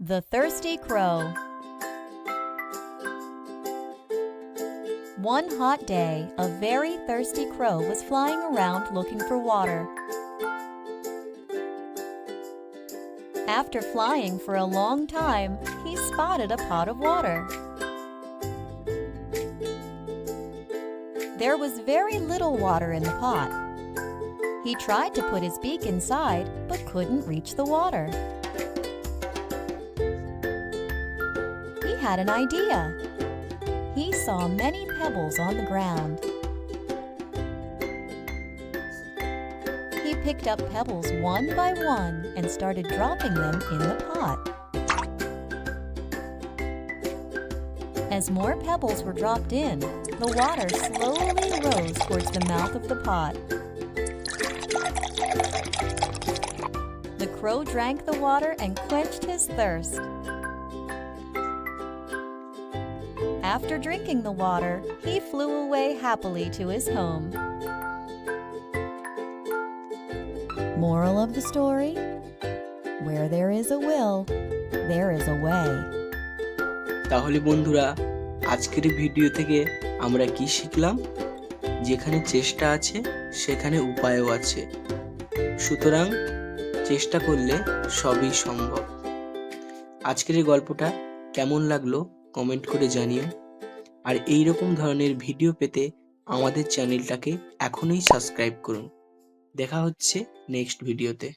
The Thirsty Crow. One hot day, a very thirsty crow was flying around looking for water. After flying for a long time, he spotted a pot of water. There was very little water in the pot. He tried to put his beak inside, but couldn't reach the water. He had an idea. He saw many pebbles on the ground. He picked up pebbles one by one and started dropping them in the pot. As more pebbles were dropped in, the water slowly rose towards the mouth of the pot. The crow drank the water and quenched his thirst. After drinking the water, he flew away happily to his home. Moral of the story: where there is a will, there is a way. তাহলে বন্ধুরা, আজকের video থেকে আমরা কি শিখলাম? যেখানে চেষ্টা আছে সেখানে উপায়ও আছে। সুতরাং চেষ্টা করলে সবই সম্ভব। আজকের এই গল্পটা কেমন লাগলো কমেন্ট করে জানিও। আর এই রকম ধরনের ভিডিও পেতে আমাদের চ্যানেলটাকে এখনই সাবস্ক্রাইব করুন। দেখা হচ্ছে নেক্সট ভিডিওতে।